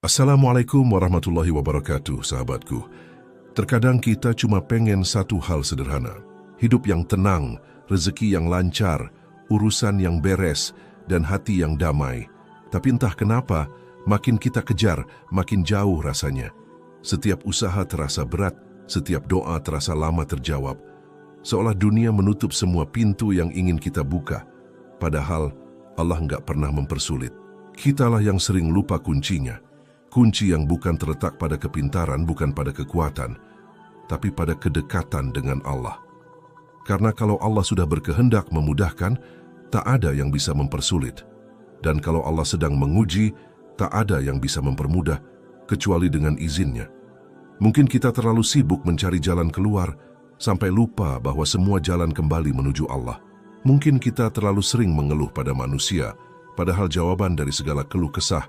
Assalamualaikum warahmatullahi wabarakatuh, sahabatku. Terkadang kita cuma pengen satu hal sederhana. Hidup yang tenang, rezeki yang lancar, urusan yang beres, dan hati yang damai. Tapi entah kenapa, makin kita kejar, makin jauh rasanya. Setiap usaha terasa berat, setiap doa terasa lama terjawab. Seolah dunia menutup semua pintu yang ingin kita buka. Padahal Allah nggak pernah mempersulit. Kitalah yang sering lupa kuncinya. Kunci yang bukan terletak pada kepintaran, bukan pada kekuatan, tapi pada kedekatan dengan Allah. Karena kalau Allah sudah berkehendak memudahkan, tak ada yang bisa mempersulit. Dan kalau Allah sedang menguji, tak ada yang bisa mempermudah, kecuali dengan izinnya. Mungkin kita terlalu sibuk mencari jalan keluar, sampai lupa bahwa semua jalan kembali menuju Allah. Mungkin kita terlalu sering mengeluh pada manusia, padahal jawaban dari segala keluh kesah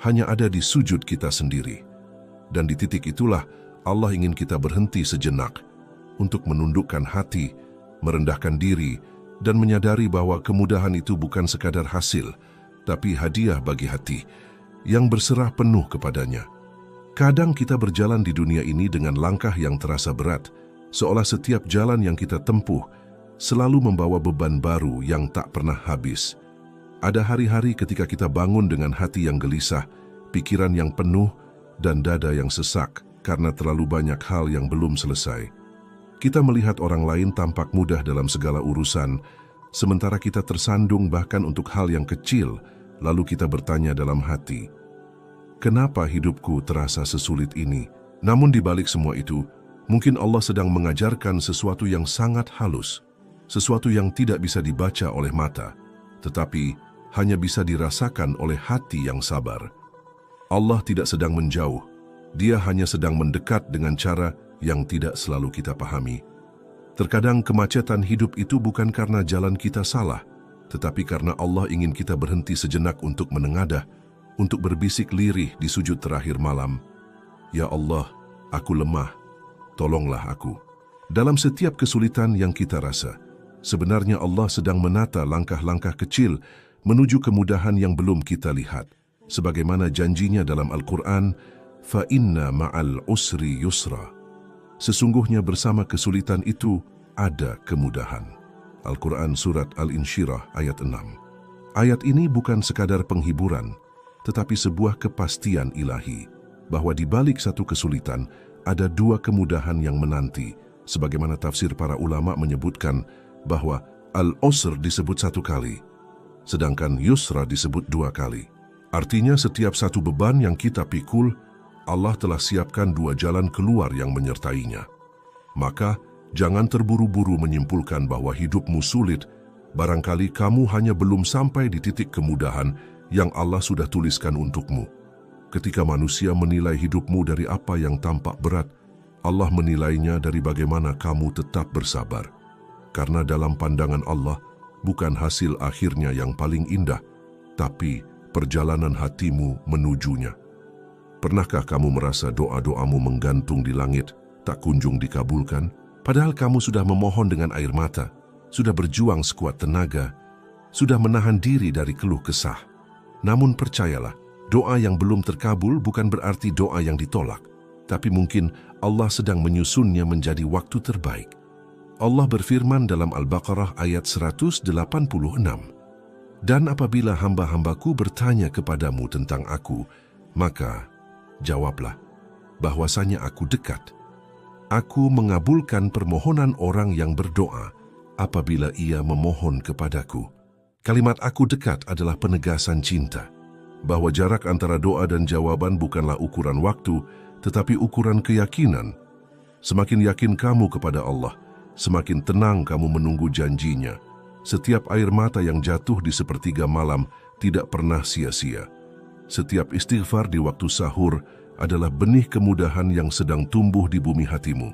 hanya ada di sujud kita sendiri. Dan di titik itulah Allah ingin kita berhenti sejenak untuk menundukkan hati, merendahkan diri, dan menyadari bahwa kemudahan itu bukan sekadar hasil, tapi hadiah bagi hati yang berserah penuh kepadanya. Kadang kita berjalan di dunia ini dengan langkah yang terasa berat, seolah setiap jalan yang kita tempuh selalu membawa beban baru yang tak pernah habis. Ada hari-hari ketika kita bangun dengan hati yang gelisah, pikiran yang penuh, dan dada yang sesak karena terlalu banyak hal yang belum selesai. Kita melihat orang lain tampak mudah dalam segala urusan, sementara kita tersandung bahkan untuk hal yang kecil, lalu kita bertanya dalam hati, kenapa hidupku terasa sesulit ini? Namun di balik semua itu, mungkin Allah sedang mengajarkan sesuatu yang sangat halus, sesuatu yang tidak bisa dibaca oleh mata, tetapi hanya bisa dirasakan oleh hati yang sabar. Allah tidak sedang menjauh, Dia hanya sedang mendekat dengan cara yang tidak selalu kita pahami. Terkadang kemacetan hidup itu bukan karena jalan kita salah, tetapi karena Allah ingin kita berhenti sejenak untuk menengadah, untuk berbisik lirih di sujud terakhir malam. Ya Allah, aku lemah, tolonglah aku. Dalam setiap kesulitan yang kita rasa, sebenarnya Allah sedang menata langkah-langkah kecil menuju kemudahan yang belum kita lihat. Sebagaimana janjinya dalam Al-Quran, fa inna ma'al usri yusra. Sesungguhnya bersama kesulitan itu ada kemudahan. Al-Quran Surat Al-Insyirah ayat 6. Ayat ini bukan sekadar penghiburan, tetapi sebuah kepastian ilahi, bahwa di balik satu kesulitan ada dua kemudahan yang menanti. Sebagaimana tafsir para ulama menyebutkan bahwa Al-Usr disebut satu kali, sedangkan Yusra disebut dua kali. Artinya setiap satu beban yang kita pikul, Allah telah siapkan dua jalan keluar yang menyertainya. Maka, jangan terburu-buru menyimpulkan bahwa hidupmu sulit, barangkali kamu hanya belum sampai di titik kemudahan yang Allah sudah tuliskan untukmu. Ketika manusia menilai hidupmu dari apa yang tampak berat, Allah menilainya dari bagaimana kamu tetap bersabar. Karena dalam pandangan Allah, bukan hasil akhirnya yang paling indah, tapi perjalanan hatimu menujunya. Pernahkah kamu merasa doa-doamu menggantung di langit, tak kunjung dikabulkan? Padahal kamu sudah memohon dengan air mata, sudah berjuang sekuat tenaga, sudah menahan diri dari keluh kesah. Namun percayalah, doa yang belum terkabul bukan berarti doa yang ditolak, tapi mungkin Allah sedang menyusunnya menjadi waktu terbaik. Allah berfirman dalam Al-Baqarah ayat 186, dan apabila hamba-hambaku bertanya kepadamu tentang aku, maka jawablah bahwasanya aku dekat. Aku mengabulkan permohonan orang yang berdoa apabila ia memohon kepadaku. Kalimat aku dekat adalah penegasan cinta, bahwa jarak antara doa dan jawaban bukanlah ukuran waktu, tetapi ukuran keyakinan. Semakin yakin kamu kepada Allah, semakin tenang kamu menunggu janjinya. Setiap air mata yang jatuh di sepertiga malam tidak pernah sia-sia. Setiap istighfar di waktu sahur adalah benih kemudahan yang sedang tumbuh di bumi hatimu.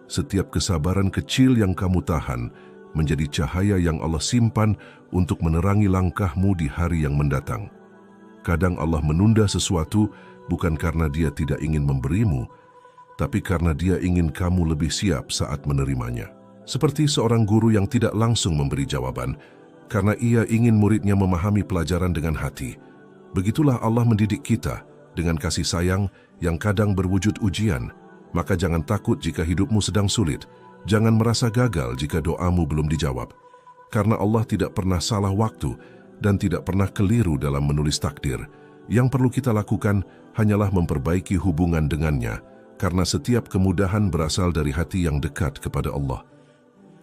Setiap kesabaran kecil yang kamu tahan menjadi cahaya yang Allah simpan untuk menerangi langkahmu di hari yang mendatang. Kadang Allah menunda sesuatu bukan karena Dia tidak ingin memberimu, tapi karena Dia ingin kamu lebih siap saat menerimanya. Seperti seorang guru yang tidak langsung memberi jawaban, karena ia ingin muridnya memahami pelajaran dengan hati. Begitulah Allah mendidik kita dengan kasih sayang yang kadang berwujud ujian. Maka jangan takut jika hidupmu sedang sulit. Jangan merasa gagal jika doamu belum dijawab. Karena Allah tidak pernah salah waktu dan tidak pernah keliru dalam menulis takdir. Yang perlu kita lakukan hanyalah memperbaiki hubungan dengannya, karena setiap kemudahan berasal dari hati yang dekat kepada Allah.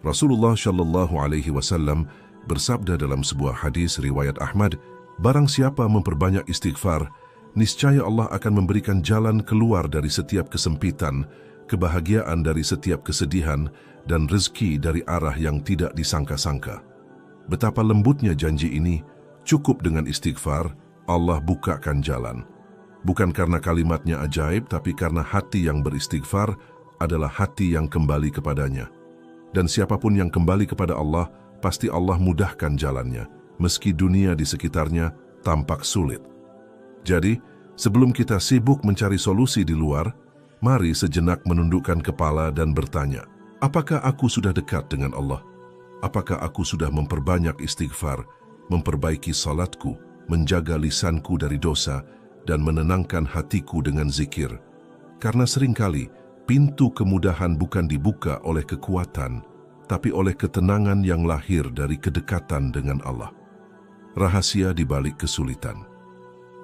Rasulullah Shallallahu Alaihi Wasallam bersabda dalam sebuah hadis riwayat Ahmad, "Barang siapa memperbanyak istighfar, niscaya Allah akan memberikan jalan keluar dari setiap kesempitan, kebahagiaan dari setiap kesedihan, dan rezeki dari arah yang tidak disangka-sangka." Betapa lembutnya janji ini. Cukup dengan istighfar, Allah bukakan jalan. Bukan karena kalimatnya ajaib, tapi karena hati yang beristighfar adalah hati yang kembali kepadanya. Dan siapapun yang kembali kepada Allah, pasti Allah mudahkan jalannya, meski dunia di sekitarnya tampak sulit. Jadi, sebelum kita sibuk mencari solusi di luar, mari sejenak menundukkan kepala dan bertanya, apakah aku sudah dekat dengan Allah? Apakah aku sudah memperbanyak istighfar, memperbaiki salatku, menjaga lisanku dari dosa, dan menenangkan hatiku dengan zikir? Karena seringkali pintu kemudahan bukan dibuka oleh kekuatan, tapi oleh ketenangan yang lahir dari kedekatan dengan Allah. Rahasia di balik kesulitan.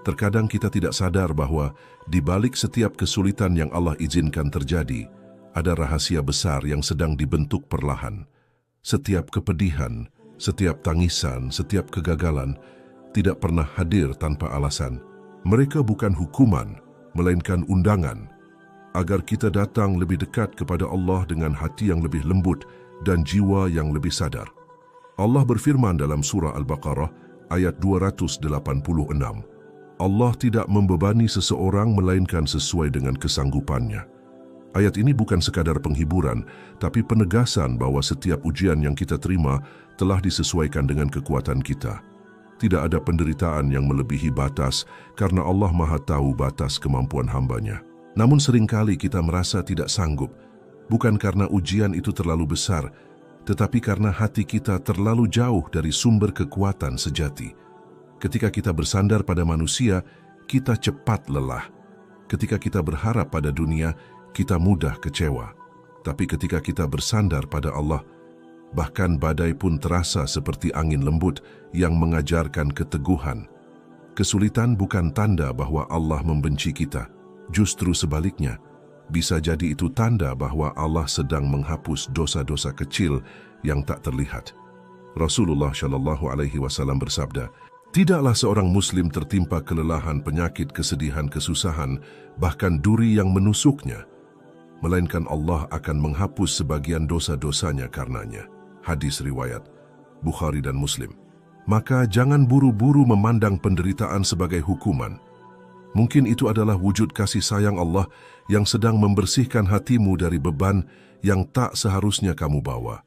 Terkadang kita tidak sadar bahwa di balik setiap kesulitan yang Allah izinkan terjadi, ada rahasia besar yang sedang dibentuk perlahan. Setiap kepedihan, setiap tangisan, setiap kegagalan tidak pernah hadir tanpa alasan. Mereka bukan hukuman, melainkan undangan, agar kita datang lebih dekat kepada Allah dengan hati yang lebih lembut dan jiwa yang lebih sadar. Allah berfirman dalam surah Al-Baqarah ayat 286, Allah tidak membebani seseorang melainkan sesuai dengan kesanggupannya. Ayat ini bukan sekadar penghiburan, tapi penegasan bahwa setiap ujian yang kita terima telah disesuaikan dengan kekuatan kita. Tidak ada penderitaan yang melebihi batas, karena Allah Maha Tahu batas kemampuan hambanya. Namun seringkali kita merasa tidak sanggup, bukan karena ujian itu terlalu besar, tetapi karena hati kita terlalu jauh dari sumber kekuatan sejati. Ketika kita bersandar pada manusia, kita cepat lelah. Ketika kita berharap pada dunia, kita mudah kecewa. Tapi ketika kita bersandar pada Allah, bahkan badai pun terasa seperti angin lembut yang mengajarkan keteguhan. Kesulitan bukan tanda bahwa Allah membenci kita. Justru sebaliknya, bisa jadi itu tanda bahwa Allah sedang menghapus dosa-dosa kecil yang tak terlihat. Rasulullah Shallallahu Alaihi Wasallam bersabda, "Tidaklah seorang Muslim tertimpa kelelahan, penyakit, kesedihan, kesusahan, bahkan duri yang menusuknya, melainkan Allah akan menghapus sebagian dosa-dosanya karenanya." Hadis riwayat Bukhari dan Muslim. Maka jangan buru-buru memandang penderitaan sebagai hukuman. Mungkin itu adalah wujud kasih sayang Allah yang sedang membersihkan hatimu dari beban yang tak seharusnya kamu bawa.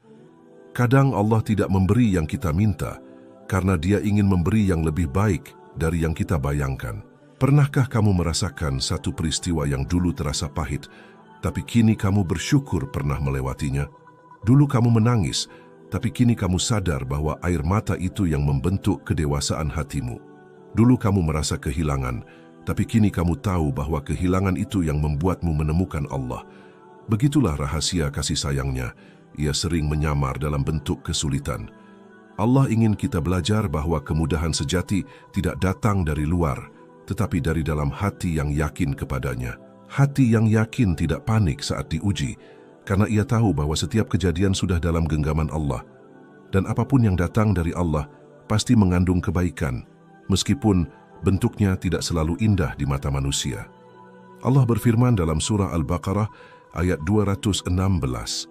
Kadang Allah tidak memberi yang kita minta, karena Dia ingin memberi yang lebih baik dari yang kita bayangkan. Pernahkah kamu merasakan satu peristiwa yang dulu terasa pahit, tapi kini kamu bersyukur pernah melewatinya? Dulu kamu menangis, tapi kini kamu sadar bahwa air mata itu yang membentuk kedewasaan hatimu. Dulu kamu merasa kehilangan, tapi kini kamu tahu bahwa kehilangan itu yang membuatmu menemukan Allah. Begitulah rahasia kasih sayangnya. Ia sering menyamar dalam bentuk kesulitan. Allah ingin kita belajar bahwa kemudahan sejati tidak datang dari luar, tetapi dari dalam hati yang yakin kepadanya. Hati yang yakin tidak panik saat diuji, karena ia tahu bahwa setiap kejadian sudah dalam genggaman Allah. Dan apapun yang datang dari Allah pasti mengandung kebaikan, meskipun bentuknya tidak selalu indah di mata manusia. Allah berfirman dalam surah Al-Baqarah ayat 216,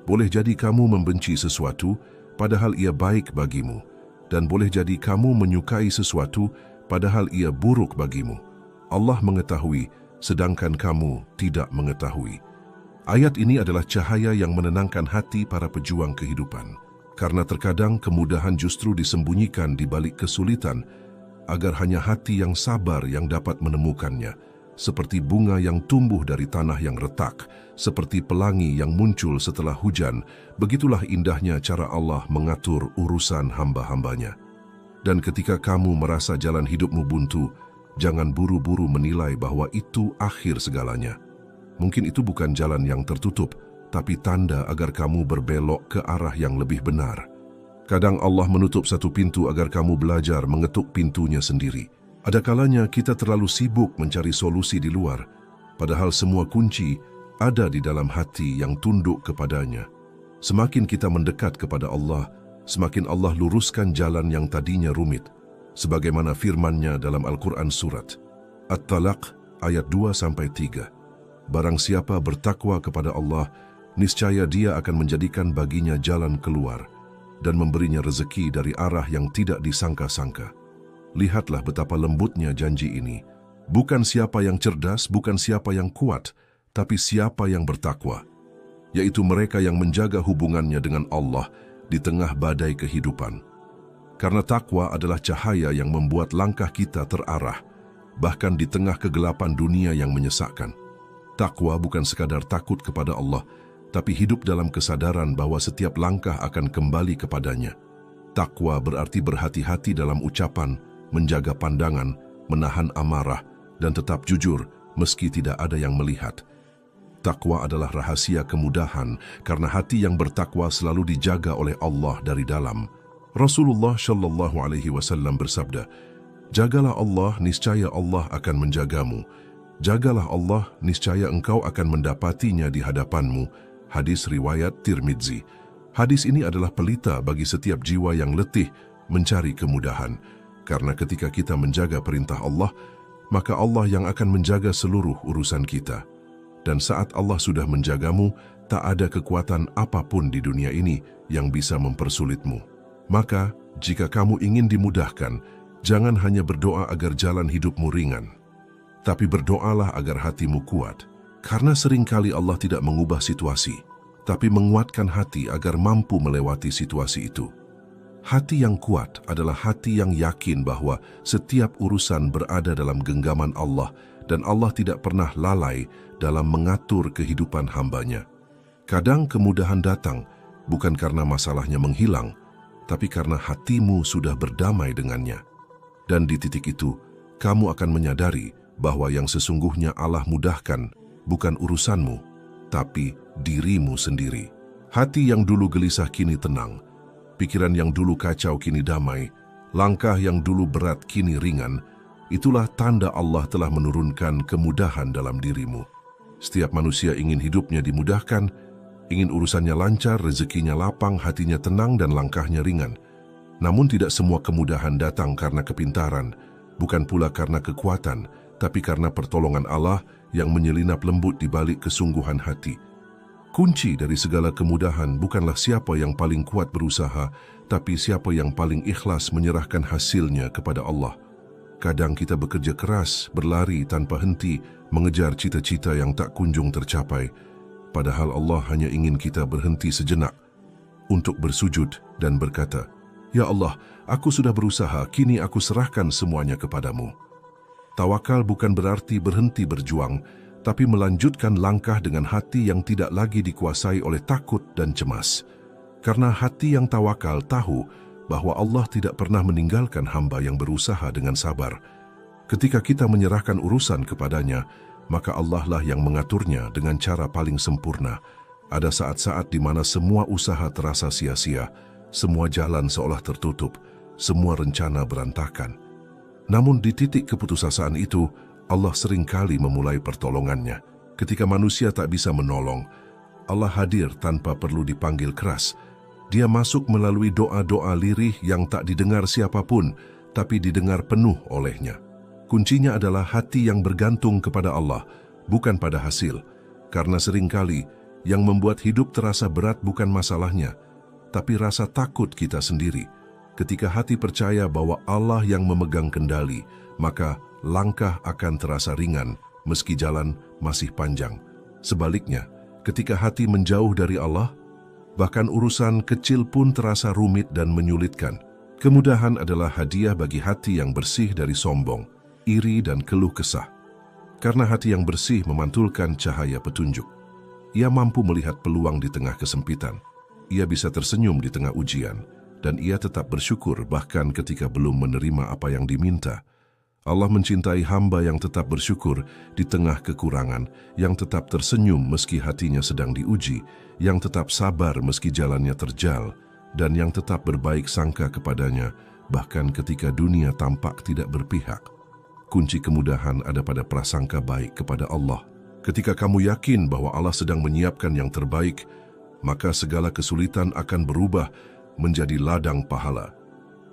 "Boleh jadi kamu membenci sesuatu, padahal ia baik bagimu, dan boleh jadi kamu menyukai sesuatu, padahal ia buruk bagimu. Allah mengetahui, sedangkan kamu tidak mengetahui." Ayat ini adalah cahaya yang menenangkan hati para pejuang kehidupan. Karena terkadang kemudahan justru disembunyikan di balik kesulitan, agar hanya hati yang sabar yang dapat menemukannya. Seperti bunga yang tumbuh dari tanah yang retak, seperti pelangi yang muncul setelah hujan, begitulah indahnya cara Allah mengatur urusan hamba-hambanya. Dan ketika kamu merasa jalan hidupmu buntu, Jangan buru-buru menilai bahwa itu akhir segalanya. Mungkin itu bukan jalan yang tertutup, tapi tanda agar kamu berbelok ke arah yang lebih benar. Kadang Allah menutup satu pintu agar kamu belajar mengetuk pintunya sendiri. Ada kalanya kita terlalu sibuk mencari solusi di luar, padahal semua kunci ada di dalam hati yang tunduk kepadanya. Semakin kita mendekat kepada Allah, semakin Allah luruskan jalan yang tadinya rumit. Sebagaimana firman-Nya dalam Al-Quran surat At-Talaq ayat 2-3. Barang siapa bertakwa kepada Allah, niscaya Dia akan menjadikan baginya jalan keluar dan memberinya rezeki dari arah yang tidak disangka-sangka. Lihatlah betapa lembutnya janji ini. Bukan siapa yang cerdas, bukan siapa yang kuat, tapi siapa yang bertakwa, yaitu mereka yang menjaga hubungannya dengan Allah di tengah badai kehidupan. Karena takwa adalah cahaya yang membuat langkah kita terarah, bahkan di tengah kegelapan dunia yang menyesakkan. Takwa bukan sekadar takut kepada Allah, tapi hidup dalam kesadaran bahwa setiap langkah akan kembali kepadanya. Takwa berarti berhati-hati dalam ucapan, menjaga pandangan, menahan amarah, dan tetap jujur meski tidak ada yang melihat. Takwa adalah rahasia kemudahan karena hati yang bertakwa selalu dijaga oleh Allah dari dalam. Rasulullah Shallallahu Alaihi Wasallam bersabda, "Jagalah Allah, niscaya Allah akan menjagamu. Jagalah Allah, niscaya engkau akan mendapatinya di hadapanmu." Hadis riwayat Tirmidzi. Hadis ini adalah pelita bagi setiap jiwa yang letih mencari kemudahan. Karena ketika kita menjaga perintah Allah, maka Allah yang akan menjaga seluruh urusan kita. Dan saat Allah sudah menjagamu, tak ada kekuatan apapun di dunia ini yang bisa mempersulitmu. Maka, jika kamu ingin dimudahkan, jangan hanya berdoa agar jalan hidupmu ringan, tapi berdoalah agar hatimu kuat. Karena seringkali Allah tidak mengubah situasi, tapi menguatkan hati agar mampu melewati situasi itu. Hati yang kuat adalah hati yang yakin bahwa setiap urusan berada dalam genggaman Allah dan Allah tidak pernah lalai dalam mengatur kehidupan hamba-Nya. Kadang kemudahan datang bukan karena masalahnya menghilang, tapi karena hatimu sudah berdamai dengannya. Dan di titik itu, kamu akan menyadari bahwa yang sesungguhnya Allah mudahkan bukan urusanmu, tapi dirimu sendiri. Hati yang dulu gelisah kini tenang, pikiran yang dulu kacau kini damai, langkah yang dulu berat kini ringan. Itulah tanda Allah telah menurunkan kemudahan dalam dirimu. Setiap manusia ingin hidupnya dimudahkan, ingin urusannya lancar, rezekinya lapang, hatinya tenang, dan langkahnya ringan. Namun tidak semua kemudahan datang karena kepintaran, bukan pula karena kekuatan, tapi karena pertolongan Allah yang menyelinap lembut di balik kesungguhan hati. Kunci dari segala kemudahan bukanlah siapa yang paling kuat berusaha, tapi siapa yang paling ikhlas menyerahkan hasilnya kepada Allah. Kadang kita bekerja keras, berlari tanpa henti, mengejar cita-cita yang tak kunjung tercapai, padahal Allah hanya ingin kita berhenti sejenak untuk bersujud dan berkata, "Ya Allah, aku sudah berusaha, kini aku serahkan semuanya kepadamu." Tawakal bukan berarti berhenti berjuang, tapi melanjutkan langkah dengan hati yang tidak lagi dikuasai oleh takut dan cemas. Karena hati yang tawakal tahu bahwa Allah tidak pernah meninggalkan hamba yang berusaha dengan sabar. Ketika kita menyerahkan urusan kepadanya, maka Allah lah yang mengaturnya dengan cara paling sempurna. Ada saat-saat di mana semua usaha terasa sia-sia, semua jalan seolah tertutup, semua rencana berantakan. Namun di titik keputusasaan itu, Allah seringkali memulai pertolongannya. Ketika manusia tak bisa menolong, Allah hadir tanpa perlu dipanggil keras. Dia masuk melalui doa-doa lirih yang tak didengar siapapun, tapi didengar penuh olehnya. Kuncinya adalah hati yang bergantung kepada Allah, bukan pada hasil. Karena seringkali yang membuat hidup terasa berat bukan masalahnya, tapi rasa takut kita sendiri. Ketika hati percaya bahwa Allah yang memegang kendali, maka langkah akan terasa ringan meski jalan masih panjang. Sebaliknya, ketika hati menjauh dari Allah, bahkan urusan kecil pun terasa rumit dan menyulitkan. Kemudahan adalah hadiah bagi hati yang bersih dari sombong, iri, dan keluh kesah. Karena hati yang bersih memantulkan cahaya petunjuk. Ia mampu melihat peluang di tengah kesempitan. Ia bisa tersenyum di tengah ujian, dan ia tetap bersyukur bahkan ketika belum menerima apa yang diminta. Allah mencintai hamba yang tetap bersyukur di tengah kekurangan, yang tetap tersenyum meski hatinya sedang diuji, yang tetap sabar meski jalannya terjal, dan yang tetap berbaik sangka kepadanya, bahkan ketika dunia tampak tidak berpihak. Kunci kemudahan ada pada prasangka baik kepada Allah. Ketika kamu yakin bahwa Allah sedang menyiapkan yang terbaik, maka segala kesulitan akan berubah menjadi ladang pahala,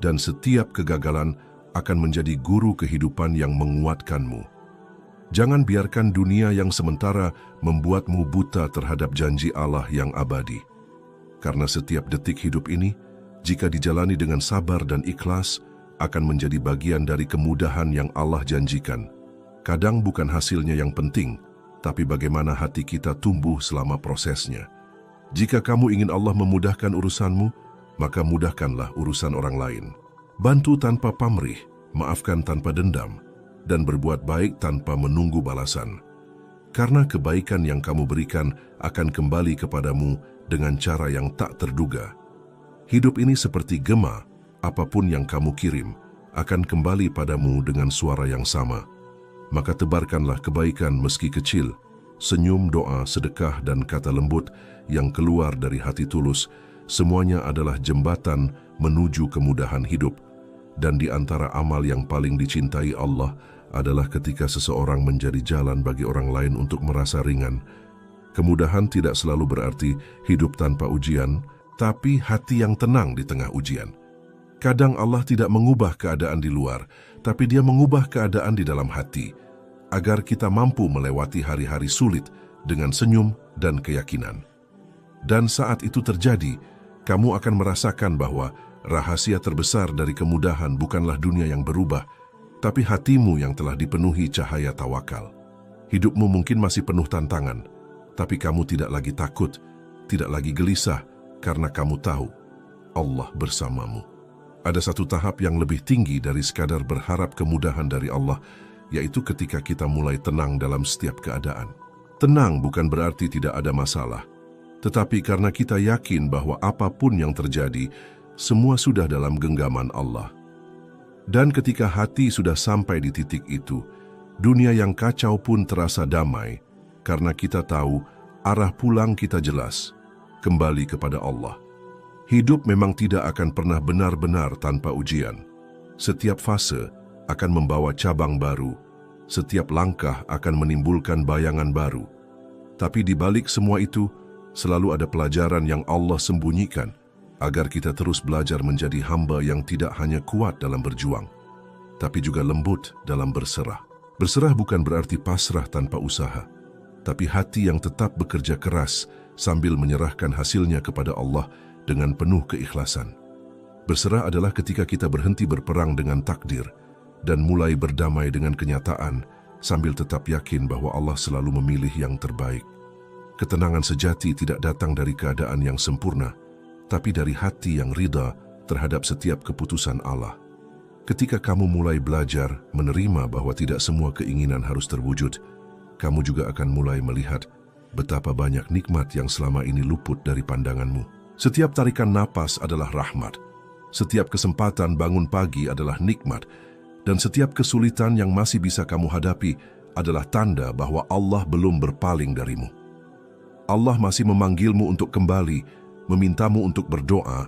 dan setiap kegagalan akan menjadi guru kehidupan yang menguatkanmu. Jangan biarkan dunia yang sementara membuatmu buta terhadap janji Allah yang abadi. Karena setiap detik hidup ini, jika dijalani dengan sabar dan ikhlas, akan menjadi bagian dari kemudahan yang Allah janjikan. Kadang bukan hasilnya yang penting, tapi bagaimana hati kita tumbuh selama prosesnya. Jika kamu ingin Allah memudahkan urusanmu, maka mudahkanlah urusan orang lain. Bantu tanpa pamrih, maafkan tanpa dendam, dan berbuat baik tanpa menunggu balasan. Karena kebaikan yang kamu berikan akan kembali kepadamu dengan cara yang tak terduga. Hidup ini seperti gema, apapun yang kamu kirim akan kembali padamu dengan suara yang sama. Maka tebarkanlah kebaikan meski kecil, senyum, doa, sedekah, dan kata lembut yang keluar dari hati tulus. Semuanya adalah jembatan menuju kemudahan hidup. Dan di antara amal yang paling dicintai Allah adalah ketika seseorang menjadi jalan bagi orang lain untuk merasa ringan. Kemudahan tidak selalu berarti hidup tanpa ujian, tapi hati yang tenang di tengah ujian. Kadang Allah tidak mengubah keadaan di luar, tapi Dia mengubah keadaan di dalam hati, agar kita mampu melewati hari-hari sulit dengan senyum dan keyakinan. Dan saat itu terjadi, kamu akan merasakan bahwa rahasia terbesar dari kemudahan bukanlah dunia yang berubah, tapi hatimu yang telah dipenuhi cahaya tawakal. Hidupmu mungkin masih penuh tantangan, tapi kamu tidak lagi takut, tidak lagi gelisah, karena kamu tahu Allah bersamamu. Ada satu tahap yang lebih tinggi dari sekadar berharap kemudahan dari Allah, yaitu ketika kita mulai tenang dalam setiap keadaan. Tenang bukan berarti tidak ada masalah, tetapi karena kita yakin bahwa apapun yang terjadi, semua sudah dalam genggaman Allah. Dan ketika hati sudah sampai di titik itu, dunia yang kacau pun terasa damai, karena kita tahu arah pulang kita jelas, kembali kepada Allah. Hidup memang tidak akan pernah benar-benar tanpa ujian. Setiap fase akan membawa cabang baru, setiap langkah akan menimbulkan bayangan baru. Tapi di balik semua itu, selalu ada pelajaran yang Allah sembunyikan, agar kita terus belajar menjadi hamba yang tidak hanya kuat dalam berjuang, tapi juga lembut dalam berserah. Berserah bukan berarti pasrah tanpa usaha, tapi hati yang tetap bekerja keras sambil menyerahkan hasilnya kepada Allah dengan penuh keikhlasan. Berserah adalah ketika kita berhenti berperang dengan takdir dan mulai berdamai dengan kenyataan sambil tetap yakin bahwa Allah selalu memilih yang terbaik. Ketenangan sejati tidak datang dari keadaan yang sempurna, tapi dari hati yang ridha terhadap setiap keputusan Allah. Ketika kamu mulai belajar menerima bahwa tidak semua keinginan harus terwujud, kamu juga akan mulai melihat betapa banyak nikmat yang selama ini luput dari pandanganmu. Setiap tarikan napas adalah rahmat, setiap kesempatan bangun pagi adalah nikmat, dan setiap kesulitan yang masih bisa kamu hadapi adalah tanda bahwa Allah belum berpaling darimu. Allah masih memanggilmu untuk kembali, memintamu untuk berdoa,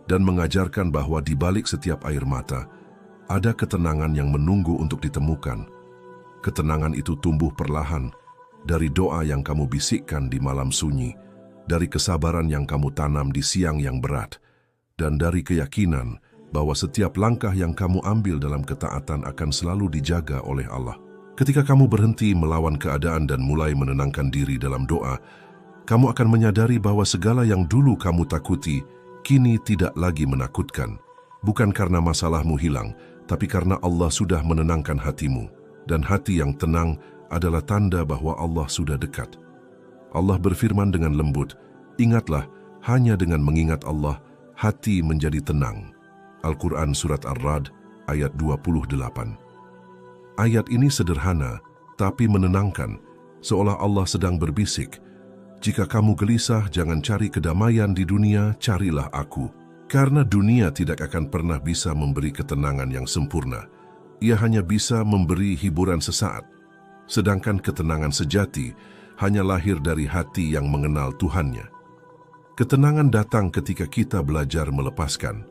dan mengajarkan bahwa di balik setiap air mata ada ketenangan yang menunggu untuk ditemukan. Ketenangan itu tumbuh perlahan dari doa yang kamu bisikkan di malam sunyi, dari kesabaran yang kamu tanam di siang yang berat, dan dari keyakinan bahwa setiap langkah yang kamu ambil dalam ketaatan akan selalu dijaga oleh Allah. Ketika kamu berhenti melawan keadaan dan mulai menenangkan diri dalam doa, kamu akan menyadari bahwa segala yang dulu kamu takuti, kini tidak lagi menakutkan. Bukan karena masalahmu hilang, tapi karena Allah sudah menenangkan hatimu. Dan hati yang tenang adalah tanda bahwa Allah sudah dekat. Allah berfirman dengan lembut, "Ingatlah, hanya dengan mengingat Allah, hati menjadi tenang." Al-Quran Surat Ar-Ra'd ayat 28. Ayat ini sederhana, tapi menenangkan, seolah Allah sedang berbisik, "Jika kamu gelisah, jangan cari kedamaian di dunia, carilah aku." Karena dunia tidak akan pernah bisa memberi ketenangan yang sempurna, ia hanya bisa memberi hiburan sesaat, sedangkan ketenangan sejati hanya lahir dari hati yang mengenal Tuhannya. Ketenangan datang ketika kita belajar melepaskan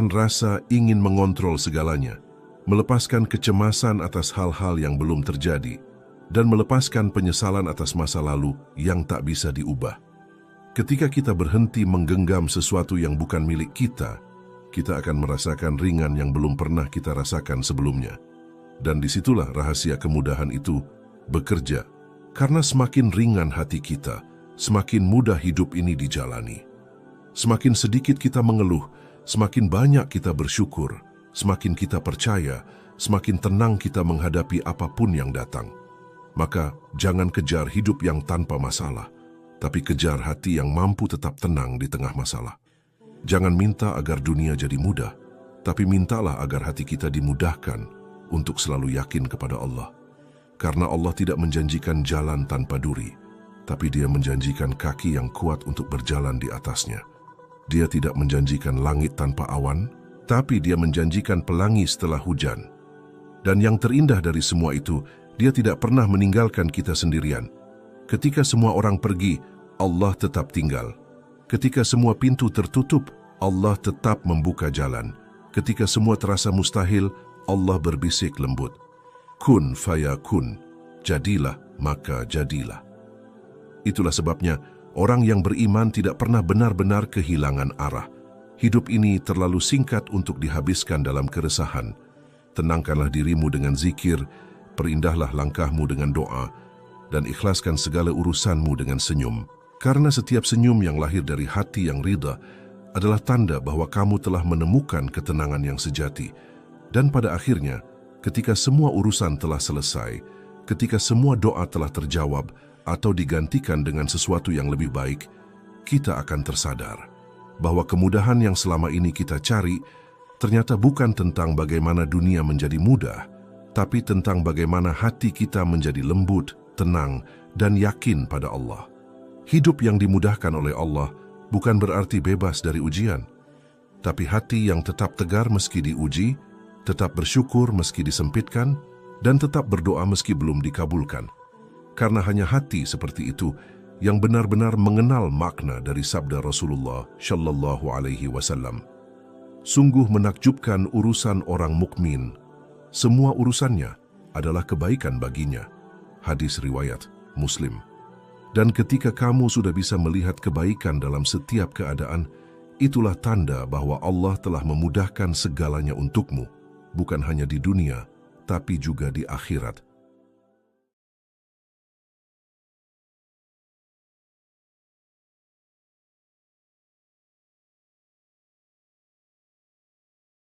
rasa ingin mengontrol segalanya, melepaskan kecemasan atas hal-hal yang belum terjadi, dan melepaskan penyesalan atas masa lalu yang tak bisa diubah. Ketika kita berhenti menggenggam sesuatu yang bukan milik kita akan merasakan ringan yang belum pernah kita rasakan sebelumnya. Dan disitulah rahasia kemudahan itu bekerja. Karena semakin ringan hati kita, semakin mudah hidup ini dijalani. Semakin sedikit kita mengeluh, semakin banyak kita bersyukur, semakin kita percaya, semakin tenang kita menghadapi apapun yang datang. Maka jangan kejar hidup yang tanpa masalah, tapi kejar hati yang mampu tetap tenang di tengah masalah. Jangan minta agar dunia jadi mudah, tapi mintalah agar hati kita dimudahkan untuk selalu yakin kepada Allah. Karena Allah tidak menjanjikan jalan tanpa duri, tapi Dia menjanjikan kaki yang kuat untuk berjalan di atasnya. Dia tidak menjanjikan langit tanpa awan, tapi Dia menjanjikan pelangi setelah hujan. Dan yang terindah dari semua itu, Dia tidak pernah meninggalkan kita sendirian. Ketika semua orang pergi, Allah tetap tinggal. Ketika semua pintu tertutup, Allah tetap membuka jalan. Ketika semua terasa mustahil, Allah berbisik lembut. Kun fayakun, jadilah maka jadilah. Itulah sebabnya orang yang beriman tidak pernah benar-benar kehilangan arah. Hidup ini terlalu singkat untuk dihabiskan dalam keresahan. Tenangkanlah dirimu dengan zikir, perindahlah langkahmu dengan doa, dan ikhlaskan segala urusanmu dengan senyum. Karena setiap senyum yang lahir dari hati yang ridha adalah tanda bahwa kamu telah menemukan ketenangan yang sejati. Dan pada akhirnya, ketika semua urusan telah selesai, ketika semua doa telah terjawab atau digantikan dengan sesuatu yang lebih baik, kita akan tersadar bahwa kemudahan yang selama ini kita cari ternyata bukan tentang bagaimana dunia menjadi mudah, tapi tentang bagaimana hati kita menjadi lembut, tenang, dan yakin pada Allah. Hidup yang dimudahkan oleh Allah bukan berarti bebas dari ujian, tapi hati yang tetap tegar meski diuji, tetap bersyukur meski disempitkan, dan tetap berdoa meski belum dikabulkan. Karena hanya hati seperti itu yang benar-benar mengenal makna dari sabda Rasulullah Shallallahu Alaihi Wasallam. Sungguh menakjubkan urusan orang mukmin. Semua urusannya adalah kebaikan baginya. Hadis riwayat Muslim. Dan ketika kamu sudah bisa melihat kebaikan dalam setiap keadaan, itulah tanda bahwa Allah telah memudahkan segalanya untukmu, bukan hanya di dunia, tapi juga di akhirat.